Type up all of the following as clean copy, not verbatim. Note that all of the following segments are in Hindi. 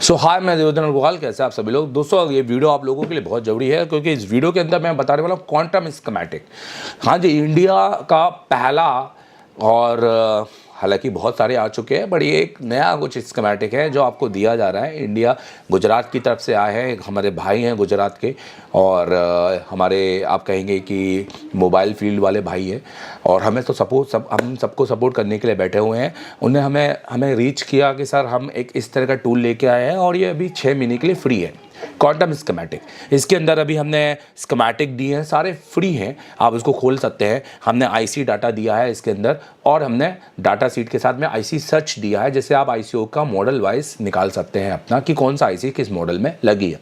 हाय, मैं देवधन अग्रवाल। कैसे आप सभी लोग? दोस्तों, ये वीडियो आप लोगों के लिए बहुत ज़रूरी है क्योंकि इस वीडियो के अंदर मैं बताने वाला हूँ क्वांटम स्कीमेटिक। हाँ जी, इंडिया का पहला और हालांकि बहुत सारे आ चुके हैं, बट ये एक नया कुछ स्कीमेटिक है जो आपको दिया जा रहा है। इंडिया गुजरात की तरफ से आए हैं, हमारे भाई हैं गुजरात के, और हमारे आप कहेंगे कि मोबाइल फील्ड वाले भाई हैं, और हमें तो हम सबको सपोर्ट करने के लिए बैठे हुए हैं। उन्हें हमें रीच किया कि सर हम एक इस तरह का टूल लेके आए हैं और ये अभी 6 महीने के लिए फ्री है, क्वांटम स्कीमेटिक। इसके अंदर अभी हमने स्कीमेटिक दिए हैं, सारे फ्री हैं, आप इसको खोल सकते हैं। हमने आईसी डाटा दिया है इसके अंदर, और हमने डाटा सीट के साथ में आईसी सर्च दिया है, जैसे आप आईसीओ का मॉडल वाइज निकाल सकते हैं अपना कि कौन सा आईसी किस मॉडल में लगी है।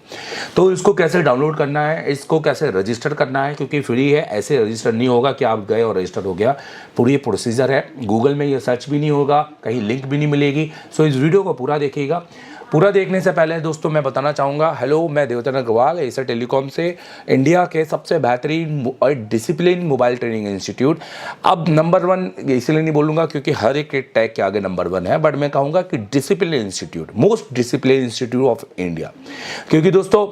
तो इसको कैसे डाउनलोड करना है, इसको कैसे रजिस्टर करना है, क्योंकि फ्री है, ऐसे रजिस्टर नहीं होगा कि आप गए और रजिस्टर हो गया। पूरी प्रोसीजर है, गूगल में ये सर्च भी नहीं होगा, कहीं लिंक भी नहीं मिलेगी। सो इस वीडियो को पूरा देखिएगा। पूरा देखने से पहले दोस्तों मैं बताना चाहूँगा, हेलो, मैं देवधन अग्रवाल, एसर टेलीकॉम से, इंडिया के सबसे बेहतरीन और डिसिप्लिन मोबाइल ट्रेनिंग इंस्टीट्यूट। अब नंबर 1 इसलिए नहीं बोलूँगा क्योंकि हर एक टैग के आगे नंबर 1 है, बट मैं कहूँगा कि discipline institute, most discipline institute of India. क्योंकि दोस्तों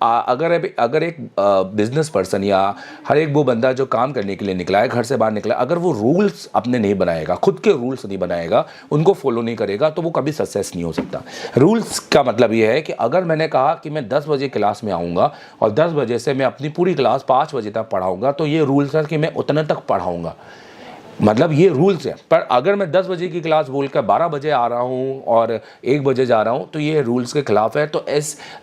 अगर एक बिजनेस पर्सन या हर एक वो बंदा जो काम करने के लिए निकला है, घर से बाहर निकला है, अगर वो रूल्स अपने नहीं बनाएगा, खुद के रूल्स नहीं बनाएगा, उनको फॉलो नहीं करेगा, तो वो कभी सक्सेस नहीं हो सकता। रूल्स का मतलब ये है कि अगर मैंने कहा कि मैं 10 बजे क्लास में आऊँगा और 10 बजे से मैं अपनी पूरी क्लास 5 बजे तक पढ़ाऊँगा, तो ये रूल्स है कि मैं उतने तक पढ़ाऊँगा, मतलब ये रूल्स है। पर अगर मैं 10 बजे की क्लास बोलकर 12 बजे आ रहा हूँ और 1 बजे जा रहा हूँ, तो ये रूल्स के खिलाफ है। तो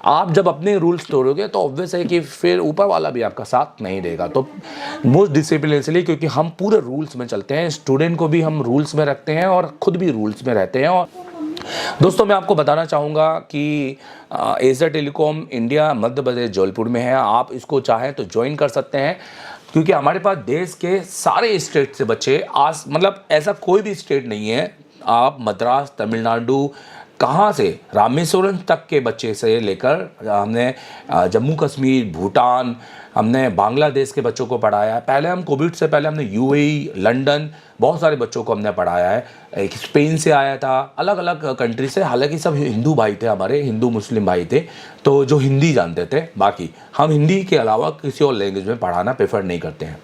आप जब अपने रूल्स तोड़ोगे तो ऑब्वियस है कि फिर ऊपर वाला भी आपका साथ नहीं देगा। तो मोस्ट डिसिप्लिन इसलिए क्योंकि हम पूरे रूल्स में चलते हैं, स्टूडेंट को भी हम रूल्स में रखते हैं और खुद भी रूल्स में रहते हैं। और दोस्तों, मैं आपको बताना चाहूँगा कि Acer telecom India Madhya Pradesh Jabalpur में है। आप इसको चाहें तो ज्वाइन कर सकते हैं, क्योंकि हमारे पास देश के सारे स्टेट से बच्चे मतलब ऐसा कोई भी स्टेट नहीं है, आप मद्रास, तमिलनाडु, कहाँ से रामेश्वरम तक के बच्चे से लेकर हमने जम्मू कश्मीर, भूटान, हमने बांग्लादेश के बच्चों को पढ़ाया है। पहले हम कोविड से पहले हमने यूएई, लंदन, बहुत सारे बच्चों को हमने पढ़ाया है। एक स्पेन से आया था, अलग अलग कंट्री से, हालांकि सब हिंदू भाई थे, हमारे हिंदू मुस्लिम भाई थे, तो जो हिंदी जानते थे। बाकी हम हिंदी के अलावा किसी और लैंग्वेज में पढ़ाना प्रेफर नहीं करते हैं।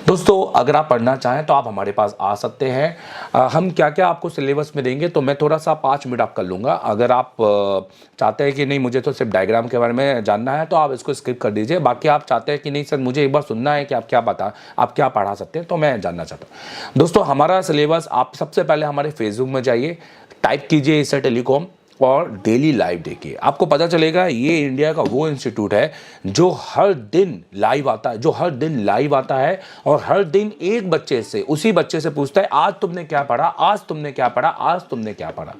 दोस्तों, अगर आप पढ़ना चाहें तो आप हमारे पास आ सकते हैं। हम क्या क्या आपको सिलेबस में देंगे, तो मैं थोड़ा सा 5 मिनट आप कर लूँगा। अगर आप चाहते हैं कि नहीं मुझे तो सिर्फ डायग्राम के बारे में जानना है, तो आप इसको स्किप कर दीजिए। बाकी आप चाहते हैं कि नहीं सर मुझे एक बार सुनना है कि आप क्या पढ़ा सकते हैं, तो मैं जानना चाहता हूँ। दोस्तों, हमारा सिलेबस, आप सबसे पहले हमारे फेसबुक में जाइए, टाइप कीजिए एसर टेलीकॉम और डेली लाइव देखिए। आपको पता चलेगा ये इंडिया का वो इंस्टीट्यूट है जो हर दिन लाइव आता है, और हर दिन एक बच्चे से, उसी बच्चे से पूछता है आज तुमने क्या पढ़ा, आज तुमने क्या पढ़ा, आज तुमने क्या पढ़ा।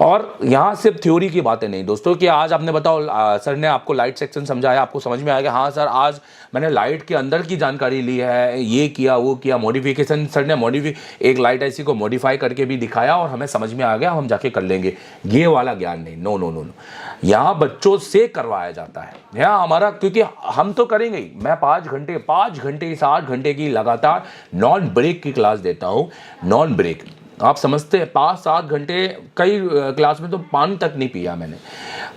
और यहाँ सिर्फ थ्योरी की बातें नहीं दोस्तों, कि आज आपने बताओ सर ने आपको लाइट सेक्शन समझाया, आपको समझ में आएगा, हाँ सर आज मैंने लाइट के अंदर की जानकारी ली है, ये किया वो किया, मॉडिफिकेशन सर ने एक लाइट ऐसी को मॉडिफाई करके भी दिखाया और हमें समझ में आ गया, हम जाके कर लेंगे। ये वाला ज्ञान नहीं, नो। यहाँ बच्चों से करवाया जाता है यहाँ हमारा, क्योंकि हम तो करेंगे ही। मैं 5 घंटे 7 घंटे की लगातार नॉन ब्रेक की क्लास देता हूँ। नॉन ब्रेक आप समझते हैं, 5-7 घंटे, कई क्लास में तो पानी तक नहीं पिया मैंने।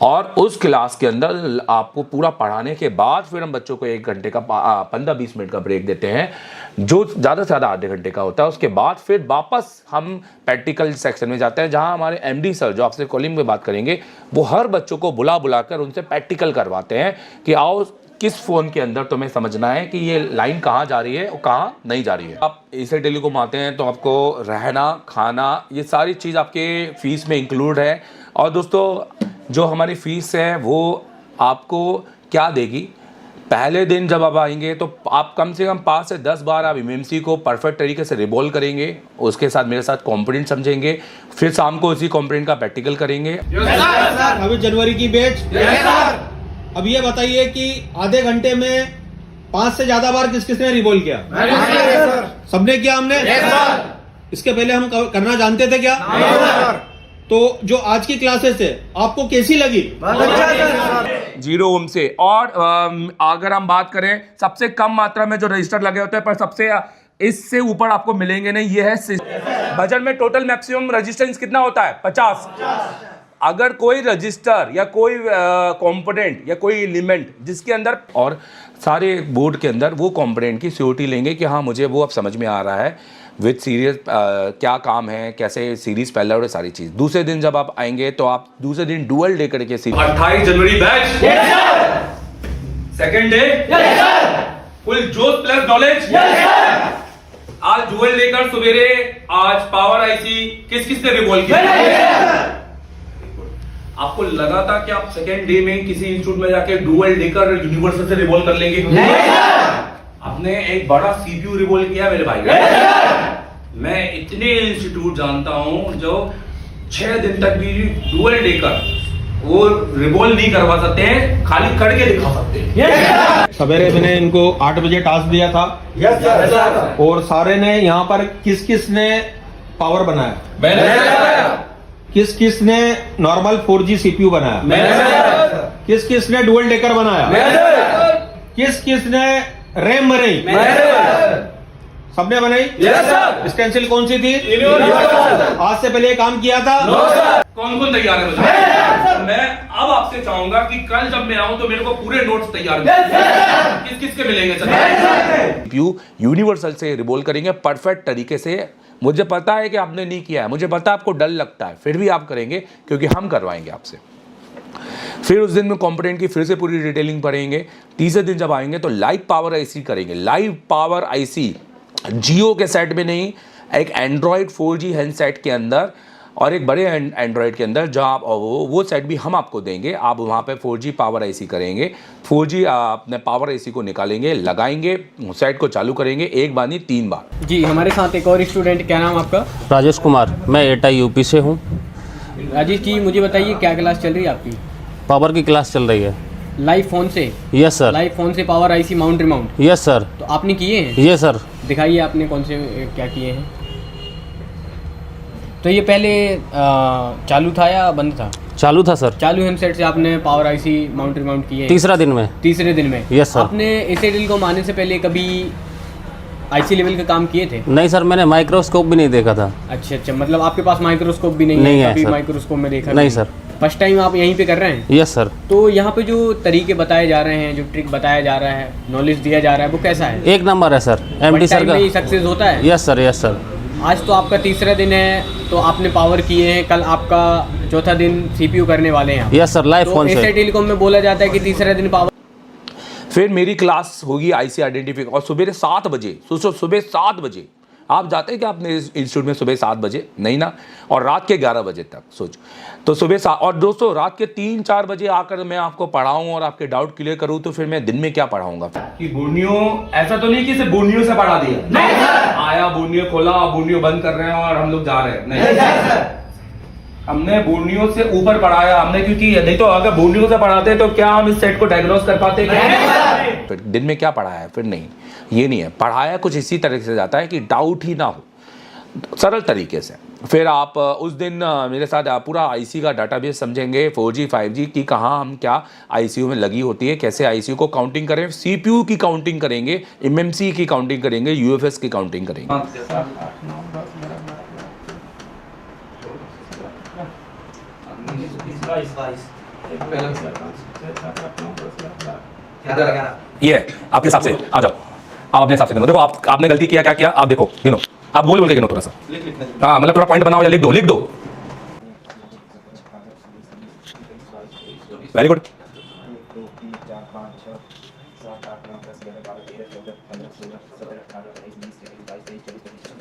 और उस क्लास के अंदर आपको पूरा पढ़ाने के बाद फिर हम बच्चों को 1 घंटे का 15-20 मिनट का ब्रेक देते हैं, जो ज़्यादा से ज़्यादा आधे घंटे का होता है। उसके बाद फिर वापस हम प्रैक्टिकल सेक्शन में जाते हैं, जहाँ हमारे एमडी सर जो आपसे कॉलिंग में बात करेंगे, वो हर बच्चों को बुलाकर उनसे प्रैक्टिकल करवाते हैं कि आओ किस फ़ोन के अंदर तुम्हें समझना है कि ये लाइन कहाँ जा रही है और कहाँ नहीं जा रही है। आप एसर टेलीकॉम आते हैं तो आपको रहना, खाना, ये सारी चीज़ आपके फीस में इंक्लूड है। और दोस्तों, जो हमारी फ़ीस है वो आपको क्या देगी, पहले दिन जब आप आएंगे तो आप कम से कम 5 से 10 बार आप एमएमसी को परफेक्ट तरीके से रिवॉल्व करेंगे, उसके साथ मेरे साथ कॉम्पोनेंट समझेंगे, फिर शाम को उसी कॉम्पोनेंट का प्रैक्टिकल करेंगे। अभी जनवरी की बैच। अब ये बताइए कि आधे घंटे में 5 से ज्यादा बार किस किसने रिवॉल्व किया? सबने किया? हमने? इसके पहले हम करना जानते थे क्या? तो जो आज की क्लासेस है आपको कैसी लगी? 0 ओम से। और अगर हम बात करें सबसे कम मात्रा में जो रजिस्टर लगे होते हैं, पर सबसे इससे ऊपर आपको मिलेंगे नहीं। ये है बजट में टोटल मैक्सिमम रेजिस्टेंस कितना होता है 50। अगर कोई रजिस्टर या कोई कंपोनेंट या कोई एलिमेंट जिसके अंदर और सारे बोर्ड के अंदर वो कंपोनेंट की सीओटी लेंगे कि हाँ मुझे वो अब समझ में आ रहा है विद सीरीज क्या काम है, कैसे सीरीज पहला और सारी चीज। दूसरे दिन जब आप आएंगे तो आप दूसरे दिन डुअल डे करके 28 जनवरी बैच सेकंड डे फुल जोश प्लस नॉलेज। आज डुअल लेकर सवेरे आज पावर आईसी किस किस ने रिवॉल्व किया? आपको लगा था कि आप सेकेंड डे में किसी इंस्टीट्यूट में जाके डुअल लेकर यूनिवर्सल से रिवॉल्व कर लेंगे? आपने एक बड़ा सीपीयू रिवॉल्व किया मेरे भाई। मैं इतने इंस्टीट्यूट जानता हूं जो 6 दिन तक भी डुअल लेकर वो रिवॉल्व नहीं करवा सकते हैं, खाली करके दिखा सकते हैं। सवेरे मैंने इनको 8 बजे टास्क दिया था। Yes sir. और सारे ने यहाँ पर किस किस ने पावर बनाया? मैंने। किस किस ने नॉर्मल 4G CPU बनाया? मैंने। किस किस ने डुअल डेकर बनाया? मैंने। किस किस ने रैम बनाई? मैंने। सबने बनाई? Yes sir. स्टेंसिल कौन सी थी? आज से पहले काम किया था? No sir. कौन कौन तैयार है बताओ? मैं अब आपसे चाहूंगा कि कल जब मैं आऊं तो मेरे को पूरे नोट्स तैयार किस किस के मिलेंगे सर? यूनिवर्सल से रिवॉल्व करेंगे परफेक्ट तरीके से। मुझे पता है कि आपने नहीं किया है, मुझे पता है आपको डर लगता है, फिर भी आप करेंगे क्योंकि हम करवाएंगे आपसे। फिर उस दिन में कंपोनेंट की फिर से पूरी डिटेलिंग पढ़ेंगे। तीसरे दिन जब आएंगे तो लाइव पावर आईसी करेंगे। लाइव पावर आईसी जियो के सेट में नहीं, एक एंड्रॉयड 4G हैंडसेट के अंदर और एक बड़े एंड्रॉयड के अंदर जहाँ वो सेट भी हम आपको देंगे। आप वहाँ पे 4G पावर आईसी करेंगे। 4G अपने पावर आईसी को निकालेंगे, लगाएंगे, सेट को चालू करेंगे एक बार नहीं 3 बार। जी हमारे साथ एक और स्टूडेंट, क्या नाम आपका? राजेश कुमार, मैं एटा यूपी से हूँ। राजेश जी मुझे बताइए क्या क्लास चल रही है आपकी? पावर की क्लास चल रही है। लाइव फोन से? Yes sir. लाइव फोन से power IC mount remount? Yes sir. तो आपने किए हैं? Yes sir. दिखाइए आपने कौन से क्या किए हैं। तो ये पहले चालू था या बंद था? चालू था सर। चालू हैंडसेट से आपने पावर आईसी माउंट रिमाउंट किए? तीसरा दिन में। तीसरे दिन में? Yes sir. आपने एसएडीएल को मारने से पहले कभी आईसी लेवल का काम किए थे? नहीं सर, मैंने माइक्रोस्कोप भी नहीं देखा था। अच्छा, मतलब आपके पास माइक्रोस्कोप भी नहीं है? कभी माइक्रोस्कोप में देखा नहीं सर। फर्स्ट टाइम आप यहीं पे कर रहे हैं? Yes sir. तो यहाँ पे जो तरीके बताए जा रहे हैं, जो ट्रिक बताया जा रहा है, नॉलेज दिया जा रहा है, वो कैसा है? एक नंबर है सर। एमडी सर का सक्सेस होता है? Yes sir. Yes sir. आज तो आपका तीसरा दिन है, तो आपने पावर किए हैं, कल आपका चौथा दिन सीपीयू करने वाले हैं। Yes sir. लाइव फोन से। एसआई टेलीकॉम में बोला जाता है कि तीसरा दिन पावर। फिर मेरी क्लास होगी आईसी आइडेंटिफिकेशन और सुबह 7 बजे। सोचो सुबह 7 बजे आप जाते हैं क्या अपने इंस्टीट्यूट में? सुबह 7 बजे नहीं ना, और रात के 11 बजे तक सोचो। तो सुबह 7 और दोस्तों रात के 3-4 बजे आकर मैं आपको पढ़ाऊं और आपके डाउट क्लियर करूं तो फिर मैं दिन में क्या पढ़ाऊंगा? कि बोर्नियो ऐसा तो नहीं कि सिर्फ बोर्नियो से पढ़ा दिया, नहीं आया बोर्नियो खोला, बोर्नियो बंद कर रहे हैं और हम लोग जा रहे हैं, नहीं। हमने बोर्नियो से ऊपर पढ़ाया हमने, क्योंकि नहीं तो अगर बोर्नियो से पढ़ाते तो क्या हम इस सेट को डायग्नोज कर पाते? फिर दिन में क्या पढ़ाया है? फिर नहीं, ये नहीं है। पढ़ाया कुछ इसी तरह से जाता है कि डाउट ही ना हो, सरल तरीके से। फिर आप उस दिन मेरे साथ आप पूरा आईसी का डाटाबेस समझेंगे, 4G 5G की कहाँ हम क्या आईसीयू में लगी होती है, कैसे आईसीयू को काउंटिंग करें, सीपीयू की काउंटिंग करेंगे, एमएमसी की काउंटिंग करेंगे, यूएफएस की काउंटिंग करेंगे। ये आपके हिसाब से आ जाओ, आप अपने हिसाब से गिनो। देखो आपने गलती किया, क्या किया आप देखो, गिनो, आप बोल के गिनो थोड़ा सा। हाँ मतलब थोड़ा पॉइंट बनाओ या लिख दो। Very good.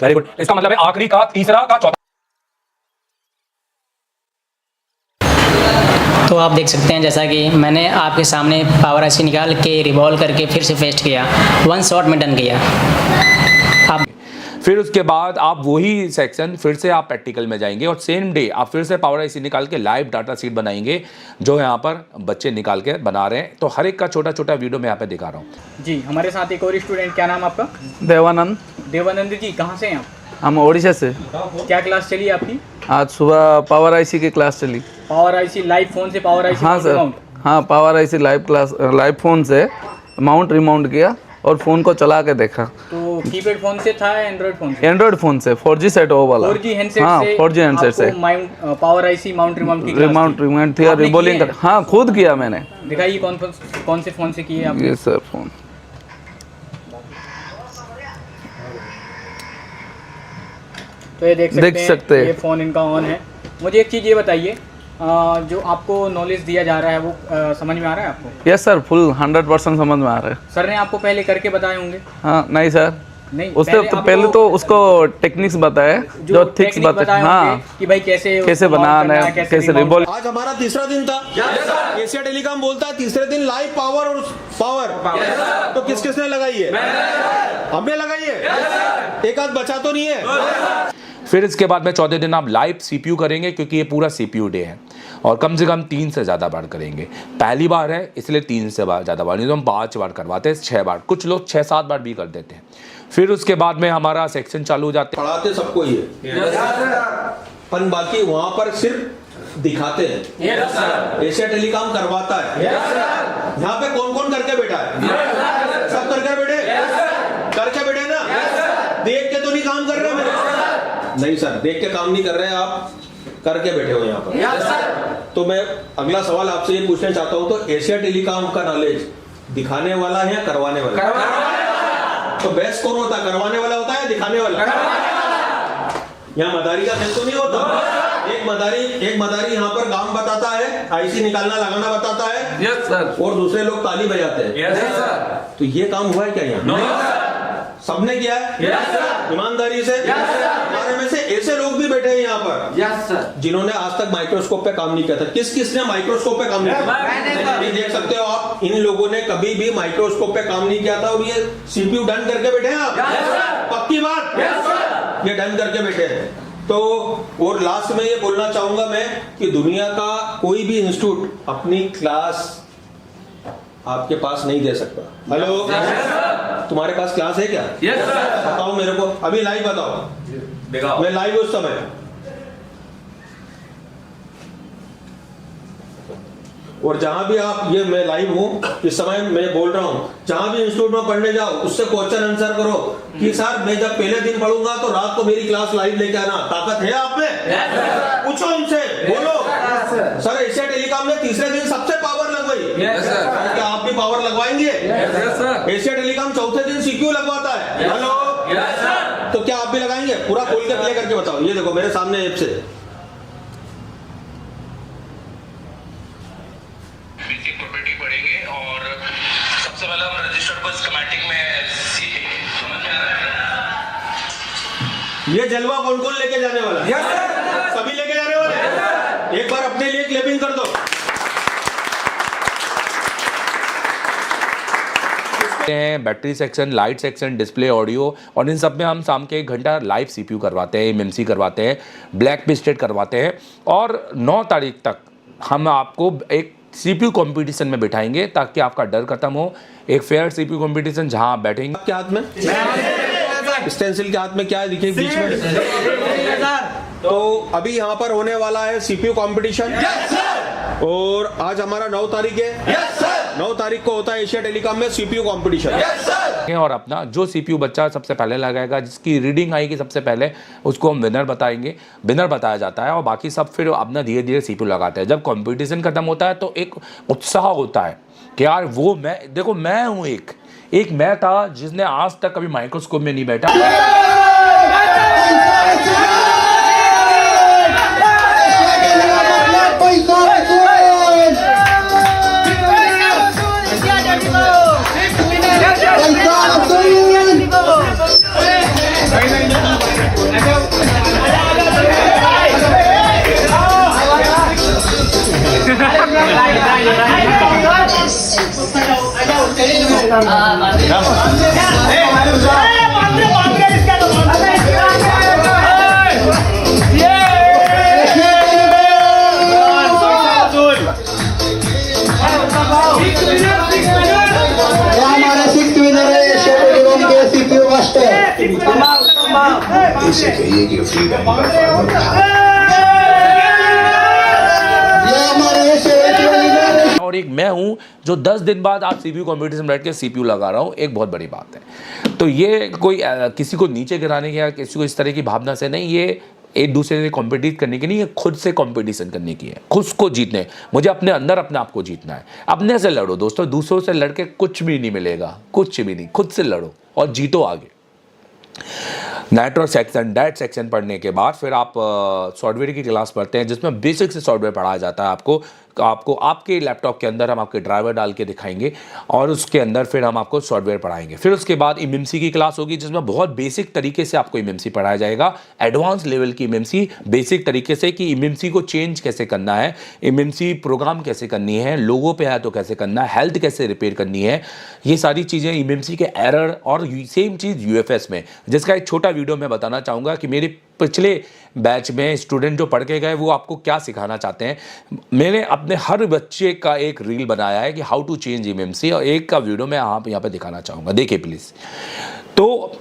Very good. इसका मतलब है आखिरी का, तीसरा का, चौथा। तो आप देख सकते हैं जैसा कि मैंने आपके सामने पावर आईसी निकाल के रिवॉल्व करके फिर से पेस्ट किया, 1 शॉट में डन किया। आप फिर उसके बाद आप वही सेक्शन फिर से आप प्रैक्टिकल में जाएंगे और सेम डे आप फिर से पावर आईसी निकाल के लाइव डाटा सीट बनाएंगे जो यहाँ पर बच्चे निकाल के बना रहे हैं। तो हर एक का छोटा छोटा वीडियो मैं यहाँ पे दिखा रहा हूँ। जी हमारे साथ एक और स्टूडेंट, क्या नाम आपका? देवानंद। देवानंद जी कहाँ से हैं आप? हम ओडिशा से। क्या क्लास चली आपकी? आज सुबह पावर आईसी की क्लास चली। पावर आईसी लाइव फोन से पावर आईसी? हाँ सर, हाँ पावर आईसी लाइव फोन से माउंट रिमाउंट किया और फ़ोन को चला के देखा। तो कीपैड फोन से था या एंड्रॉइड फोन से? एंड्रॉइड फोन से 4G सेट वो वाला 4G हैंडसेट हाँ से 4G हैंडसेट से आपको पावर आईसी माउंट रिमाउंट की क्लास रिमाउंट थी और आपने रिबॉलिंग किए कर हाँ खुद किया मैंने दिखाइए कौन से फोन से किए आप? ये सर फोन तो ये देख सकते हैं हैं। ये फ़ोन इनका ऑन है। मुझे एक चीज़ ये बताइए, जो आपको नॉलेज दिया जा रहा है वो समझ में आ रहा है आपको? यस सर फुल 100% समझ में आ रहा है सर ने आपको पहले करके बताए होंगे? हाँ नहीं सर नहीं, उससे तो पहले तो उसको टेक्निक्स बताए जो थिक्स टेक्निक बताए होंगे हाँ कि भाई कैसे कैसे उसको बनाना करना है कैसे remote रिबॉल आज हमारा तीसरा दिन था। एशिया टेलीकॉम बोलता है तीसरे दिन लाइव पावर और पावर तो किस किसने लगाई है? हमने लगाई है। एक आध बचा तो नहीं है। फिर इसके बाद में चौथे दिन आप लाइव सीपीयू करेंगे क्योंकि ये पूरा सीपीयू डे है और कम से कम 3 से ज़्यादा बार करेंगे। पहली बार है इसलिए 3 से ज़्यादा बार नहीं तो हम 5 बार करवाते हैं, 6 बार, कुछ लोग 6-7 बार भी कर देते हैं। फिर उसके बाद में हमारा सेक्शन चालू हो जाते हैं। पढ़ाते सबको ही है पर बाकी वहां पर सिर्फ दिखाते हैं। एशिया टेलीकॉम करवाता है। यहाँ पे कौन कौन करके बैठा है? सब करके बैठे ना? देख के तो नहीं काम कर रहे मेरे? नहीं सर देख के काम नहीं कर रहे, आप करके बैठे हो यहाँ पर। तो मैं अगला सवाल आपसे ये पूछना चाहता हूँ, तो एशिया टेलीकॉम का नॉलेज दिखाने वाला है या करवाने वाला? तो बेस्ट कौन होता है, करवाने वाला होता है या दिखाने वाला? यहाँ मदारी का खेल तो नहीं होता। एक मदारी यहाँ पर काम बताता है, आईसी निकालना लगाना बताता है यस सर और दूसरे लोग ताली बजाते हैं। यस सर तो ये काम हुआ है क्या यहाँ? सबने किया है ईमानदारी से। हमारे में से ऐसे लोग भी बैठे हैं यहाँ पर जिन्होंने आज तक माइक्रोस्कोप पे काम नहीं किया था। किस किसने माइक्रोस्कोप पे काम नहीं किया? ये देख सकते हो आप, इन लोगों ने कभी भी माइक्रोस्कोप पे काम नहीं किया था और ये सीपीयू डन करके बैठे हैं आप। पक्की बात, ये डन करके बैठे हैं। तो और लास्ट में ये बोलना चाहूंगा मैं कि दुनिया का कोई भी इंस्टीट्यूट अपनी क्लास आपके पास नहीं दे सकता। हेलो तुम्हारे पास क्लास है क्या? यस सर बताओ मेरे को, अभी लाइव बताओ। मैं लाइव उस समय और जहां भी आप ये मैं लाइव हूं इस समय मैं बोल रहा हूं, जहां भी इंस्टीट्यूट में पढ़ने जाओ उससे क्वेश्चन आंसर करो कि सर मैं जब पहले दिन पढ़ूंगा तो रात को मेरी क्लास लाइव लेके आना। ताकत है आप में? पूछो उनसे, बोलो सर एशिया टेलीकॉम ने तीसरे दिन सबसे पावर लगवाई। क्या आप भी पावर लगवाएंगे? एशिया टेलीकॉम चौथे दिन सीपीयू लगवाता है। हेलो तो क्या आप भी लगाएंगे? पूरा खोल के प्ले करके बताओ। ये देखो मेरे सामने ऐप से प्रॉपर्टी पढ़ेंगे और सबसे पहले हम रजिस्टर को स्कीमेटिक में सीखेंगे। समझ में आ रहा है? ये जलवा कौन कौन लेके जाने वाला है? सभी लेके जाने वाले हैं। एक बार अपने लिए क्लैपिंग कर दो। Battery section, light section, display, audio और इन सब में हम शाम के 1 घंटा लाइव सीपीयू करवाते हैं, एमएमसी करवाते हैं, ब्लैक पिस्टेड करवाते हैं और 9 तारीख तक हम आपको एक सीपीयू कंपटीशन में बिठाएंगे ताकि आपका डर खत्म हो। एक फेयर सीपीयू कंपटीशन जहां आप बैठेंगे। आपके हाथ में स्टेंसिल के हाथ में क्या है दिखे बीच में? तो अभी यहाँ पर होने वाला है सीपीयू कंपटीशन और आज हमारा 9 तारीख है। 9 तारीख को होता है एशिया टेलीकॉम में सीपीयू कंपटीशन। और अपना जो सीपीयू बच्चा सबसे पहले लगाएगा, जिसकी रीडिंग आएगी सबसे पहले, उसको हम विनर बताएंगे। विनर बताया जाता है और बाकी सब फिर अपना धीरे धीरे सीपीयू लगाते हैं। जब कंपटीशन खत्म होता है तो एक उत्साह होता है कि यार वो मैं देखो मैं हूँ एक मैं था जिसने आज तक कभी माइक्रोस्कोप में नहीं बैठा। इसे कहिए कि फ्रीडम और और एक मैं हूँ जो 10 दिन बाद आज CPU कंप्यूटर में बैठ के CPU लगा रहा हूँ, एक बहुत बड़ी बात है। तो ये कोई किसी को नीचे गिराने की या किसी को इस तरह की भावना से नहीं, ये एक दूसरे से कॉम्पिटिट करने की नहीं है, खुद से कंपटीशन करने की है, खुद को जीतने। मुझे अपने अंदर अपने आप को जीतना है। अपने से लड़ो दोस्तों, दूसरों से लड़के कुछ भी नहीं मिलेगा, कुछ भी नहीं। खुद से लड़ो और जीतो आगे। नेट और सेक्शन डेट सेक्शन पढ़ने के बाद फिर आप सॉफ्टवेयर की क्लास पढ़ते हैं जिसमें बेसिक से सॉफ्टवेयर पढ़ाया जाता है। आपको आपके लैपटॉप के अंदर हम आपके ड्राइवर डाल के दिखाएंगे और उसके अंदर फिर हम आपको सॉफ्टवेयर पढ़ाएंगे। फिर उसके बाद एमएमसी की क्लास होगी जिसमें बहुत बेसिक तरीके से आपको एमएमसी पढ़ाया जाएगा, एडवांस लेवल की एमएमसी, बेसिक तरीके से कि एमएमसी को चेंज कैसे करना है, एमएमसी प्रोग्राम कैसे करनी है, लोगों पे है तो कैसे करना है, हेल्थ कैसे रिपेयर करनी है, ये सारी चीज़ें एमएमसी के एरर। और सेम चीज़ यूएफएस में, जिसका एक छोटा वीडियो मैं बताना चाहूँगा कि मेरे पिछले बैच में स्टूडेंट जो पढ़ के गए वो आपको क्या सिखाना चाहते हैं। मैंने अपने हर बच्चे का एक रील बनाया है कि हाउ टू चेंज एमएमसी, और एक का वीडियो मैं आप यहाँ पे दिखाना चाहूँगा, देखिए प्लीज़। तो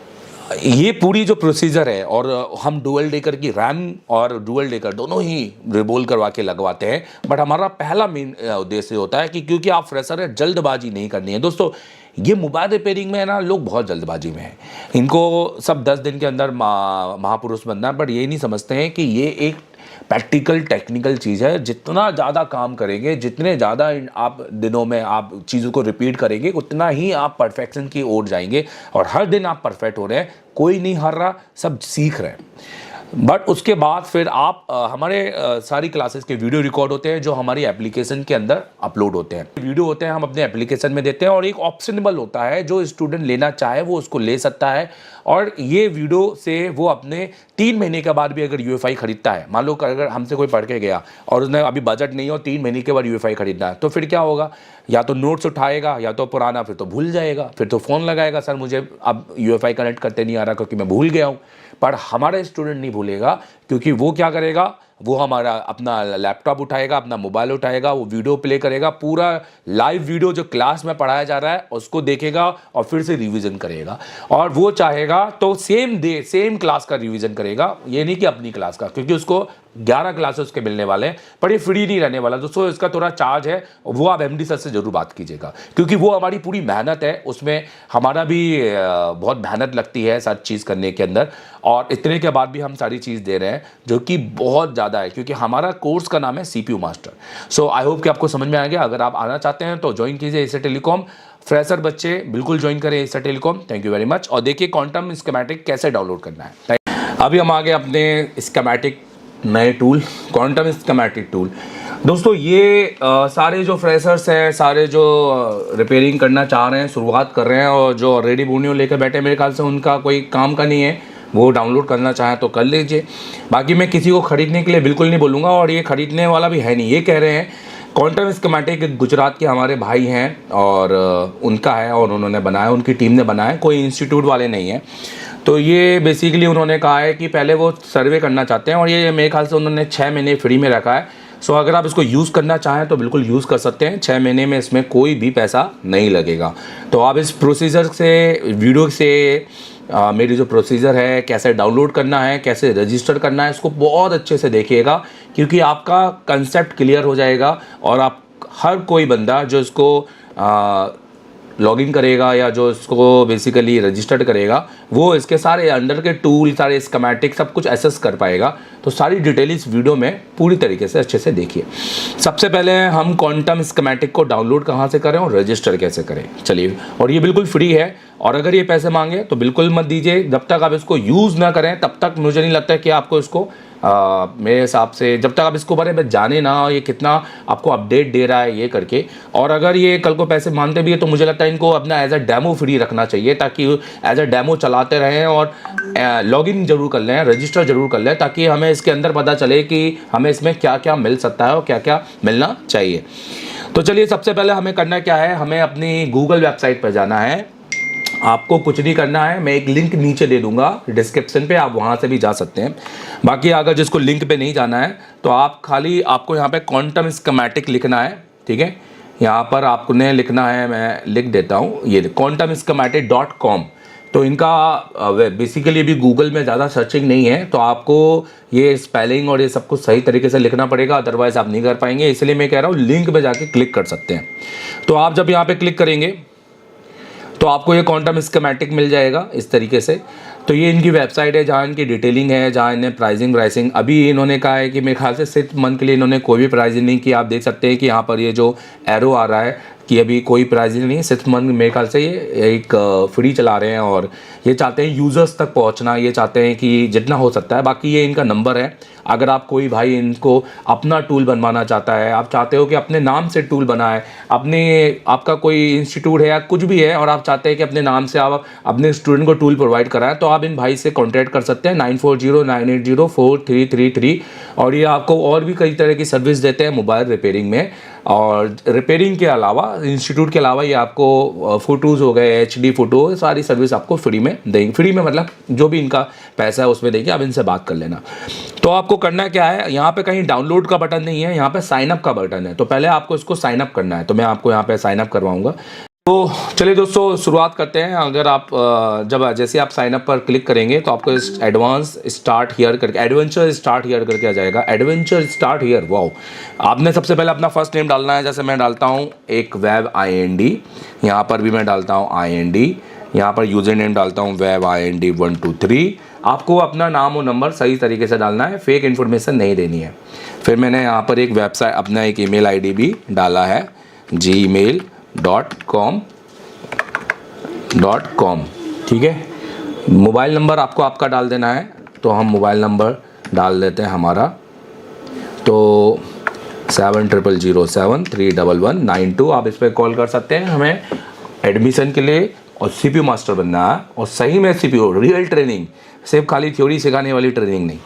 ये पूरी जो प्रोसीजर है, और हम डुअल डेकर की रैम और डुअल डेकर दोनों ही रिबोल करवा के लगवाते हैं। बट हमारा पहला मेन उद्देश्य होता है कि क्योंकि आप फ्रेशर है, जल्दबाजी नहीं करनी है दोस्तों। ये मोबाइल रिपेयरिंग में है ना, लोग बहुत जल्दबाजी में हैं, इनको सब 10 दिन के अंदर महापुरुष बनना है। बट ये नहीं समझते हैं कि ये एक प्रैक्टिकल टेक्निकल चीज़ है। जितना ज़्यादा काम करेंगे, जितने ज़्यादा आप दिनों में आप चीज़ों को रिपीट करेंगे, उतना ही आप परफेक्शन की ओर जाएंगे। और हर दिन आप परफेक्ट हो रहे हैं, कोई नहीं हार रहा, सब सीख रहे हैं। बट उसके बाद फिर आप हमारे सारी क्लासेस के वीडियो रिकॉर्ड होते हैं जो हमारी एप्लीकेशन के अंदर अपलोड होते हैं। वीडियो होते हैं हम अपने एप्लीकेशन में देते हैं, और एक ऑप्शनेबल होता है, जो स्टूडेंट लेना चाहे वो उसको ले सकता है। और ये वीडियो से वो अपने 3 महीने के बाद भी अगर यूएफआई खरीदता है, मान लो अगर हमसे कोई पढ़ के गया और उसने अभी बजट नहीं हो, 3 महीने के बाद यूएफआई खरीदना है, तो फिर क्या होगा, या तो नोट्स उठाएगा या तो पुराना, फिर तो भूल जाएगा, फिर तो फ़ोन लगाएगा, सर मुझे अब यूएफआई कनेक्ट करते नहीं आ रहा क्योंकि मैं भूल गया हूँ। पर हमारा स्टूडेंट नहीं भूलेगा, क्योंकि वो क्या करेगा, वो हमारा अपना लैपटॉप उठाएगा, अपना मोबाइल उठाएगा, वो वीडियो प्ले करेगा, पूरा लाइव वीडियो जो क्लास में पढ़ाया जा रहा है उसको देखेगा और फिर से रिवीजन करेगा। और वो चाहेगा तो सेम क्लास का रिवीजन करेगा, ये नहीं कि अपनी क्लास का, क्योंकि उसको 11 क्लासेस उसके मिलने वाले हैं। पर ये फ्री नहीं रहने वाला दोस्तों, इसका थोड़ा चार्ज है, वो आप एमडी सर से ज़रूर बात कीजिएगा, क्योंकि वो हमारी पूरी मेहनत है, उसमें हमारा भी बहुत मेहनत लगती है सारी चीज़ करने के अंदर। और इतने के बाद भी हम सारी चीज़ दे रहे हैं जो कि बहुत ज़्यादा है, क्योंकि हमारा कोर्स का नाम है CPU master. So I hope कि आपको समझ में आ गया। अगर आप आना चाहते हैं तो ज्वाइन कीजिए एशिया टेलीकॉम। फ्रेशर बच्चे बिल्कुल ज्वाइन करें Asia telecom. Thank you very much. और देखिए क्वांटम स्कीमेटिक कैसे डाउनलोड करना है। अभी हम आ गए अपने स्कीमेटिक नए टूल, क्वांटम स्कीमेटिक टूल। दोस्तों ये सारे जो फ्रेशर्स हैं, सारे जो रिपेयरिंग करना चाह रहे हैं, शुरुआत कर रहे हैं, और जो ऑलरेडी बोनियो लेकर बैठे हैं, मेरे ख्याल से उनका कोई काम का नहीं है, वो डाउनलोड करना चाहें तो कर लीजिए। बाकी मैं किसी को ख़रीदने के लिए बिल्कुल नहीं बोलूँगा, और ये ख़रीदने वाला भी है नहीं। ये कह रहे हैं क्वांटम स्कीमेटिक गुजरात के हमारे भाई हैं, और उनका है, और उन्होंने बनाया, उनकी टीम ने बनाया, कोई इंस्टीट्यूट वाले नहीं हैं। तो ये बेसिकली उन्होंने कहा है कि पहले वो सर्वे करना चाहते हैं, और ये मेरे ख्याल से उन्होंने 6 महीने फ्री में रखा है। सो अगर आप इसको यूज़ करना चाहें तो बिल्कुल यूज़ कर सकते हैं। 6 महीने में इसमें कोई भी पैसा नहीं लगेगा। तो आप इस प्रोसीजर से, वीडियो से मेरी जो प्रोसीजर है, कैसे डाउनलोड करना है, कैसे रजिस्टर करना है, इसको बहुत अच्छे से देखिएगा, क्योंकि आपका कंसेप्ट क्लियर हो जाएगा। और आप हर कोई बंदा जो इसको लॉगिन करेगा या जो इसको बेसिकली रजिस्टर्ड करेगा, वो इसके सारे अंडर के टूल, सारे स्कीमेटिक सब कुछ एसेस कर पाएगा। तो सारी डिटेल इस वीडियो में पूरी तरीके से अच्छे से देखिए। सबसे पहले हम क्वांटम स्कीमेटिक को डाउनलोड कहाँ से करें और रजिस्टर कैसे करें, चलिए। और ये बिल्कुल फ्री है, और अगर ये पैसे मांगे तो बिल्कुल मत दीजिए। जब तक आप इसको यूज़ ना करें तब तक मुझे नहीं लगता कि आपको इसको मेरे हिसाब से, जब तक आप इसको बारे में जाने ना ये कितना आपको अपडेट दे रहा है ये करके। और अगर ये कल को पैसे मांगते भी है तो मुझे लगता है इनको अपना एज अ डेमो फ्री रखना चाहिए, ताकि एज अ डेमो चलाते रहें और लॉगिन जरूर कर लें, रजिस्टर जरूर कर लें, ताकि हमें इसके अंदर पता चले कि हमें इसमें क्या क्या मिल सकता है और क्या क्या मिलना चाहिए। तो चलिए, सबसे पहले हमें करना क्या है, हमें अपनी गूगल वेबसाइट पर जाना है। आपको कुछ नहीं करना है, मैं एक लिंक नीचे दे दूंगा डिस्क्रिप्शन पे, आप वहाँ से भी जा सकते हैं। बाकी अगर जिसको लिंक पे नहीं जाना है तो आप खाली, आपको यहाँ पे क्वांटम स्कीमेटिक लिखना है, ठीक है। यहाँ पर आपने लिखना है, मैं लिख देता हूँ, ये quantumschematic.com, तो इनका बेसिकली अभी गूगल में ज़्यादा सर्चिंग नहीं है, तो आपको ये स्पेलिंग और ये सब कुछ सही तरीके से लिखना पड़ेगा, अदरवाइज़ आप नहीं कर पाएंगे। इसलिए मैं कह रहा हूँ लिंक पे जाके क्लिक कर सकते हैं। तो आप जब यहाँ पे क्लिक करेंगे तो आपको ये क्वांटम स्कीमेटिक मिल जाएगा इस तरीके से। तो ये इनकी वेबसाइट है जहाँ इनकी डिटेलिंग है, जहाँ इन्हें प्राइसिंग अभी इन्होंने कहा है कि मेरे ख्याल से 6 मंथ के लिए इन्होंने कोई भी प्राइसिंग नहीं की। आप देख सकते हैं कि यहाँ पर ये जो एरो आ रहा है कि अभी कोई प्राइसिंग नहीं है, 6 मंथ मेरे ख्याल से ये एक फ्री चला रहे हैं और ये चाहते हैं यूज़र्स तक पहुँचना, ये चाहते हैं कि जितना हो सकता है। बाकी ये इनका नंबर है, अगर आप कोई भाई इनको अपना टूल बनवाना चाहता है, आप चाहते हो कि अपने नाम से टूल बनाए, आपका कोई इंस्टीट्यूट है या कुछ भी है और आप चाहते हैं कि अपने नाम से आप अपने स्टूडेंट को टूल प्रोवाइड कराएं, तो आप इन भाई से कॉन्टैक्ट कर सकते हैं 9409804333। और ये आपको और भी कई तरह की सर्विस देते हैं मोबाइल रिपेयरिंग में। और रिपेयरिंग के अलावा, इंस्टीट्यूट के अलावा ये आपको फ़ोटोज़ हो गए, HD फ़ोटो, सारी सर्विस आपको फ्री में देंगे। फ्री में मतलब जो भी इनका पैसा है उसमें देंगे, आप इनसे बात कर लेना। तो आपको करना क्या है, यहाँ पे कहीं डाउनलोड का बटन नहीं है, यहाँ पे साइन अप का बटन है। तो पहले आपको इसको साइन अप करना है, तो मैं आपको यहाँ पे साइन अप करवाऊँगा। तो चलिए दोस्तों शुरुआत करते हैं। अगर आप जैसे आप साइन अप पर क्लिक करेंगे तो आपको एडवेंचर स्टार्ट हियर करके आ जाएगा। Adventure start here, wow. आपने सबसे पहले अपना फर्स्ट नेम डालना है। जैसे मैं डालता हूँ एक वेब IND, यहाँ पर भी मैं डालता हूँ IND, यहाँ पर यूज़र नेम डालता हूँ वेब IND 123। आपको अपना नाम और नंबर सही तरीके से डालना है, फेक इन्फॉर्मेशन नहीं देनी है। फिर मैंने यहाँ पर एक वेबसाइट, अपना एक ईमेल ID भी डाला है, gmail.com, ठीक है। मोबाइल नंबर आपको आपका डाल देना है, तो हम मोबाइल नंबर डाल देते हैं हमारा, तो 7007031192। आप इस पर कॉल कर सकते हैं। हमें एडमिशन के लिए और CPU मास्टर बनना है, और सही में CPU रियल ट्रेनिंग, सिर्फ खाली थ्योरी सिखाने वाली ट्रेनिंग नहीं।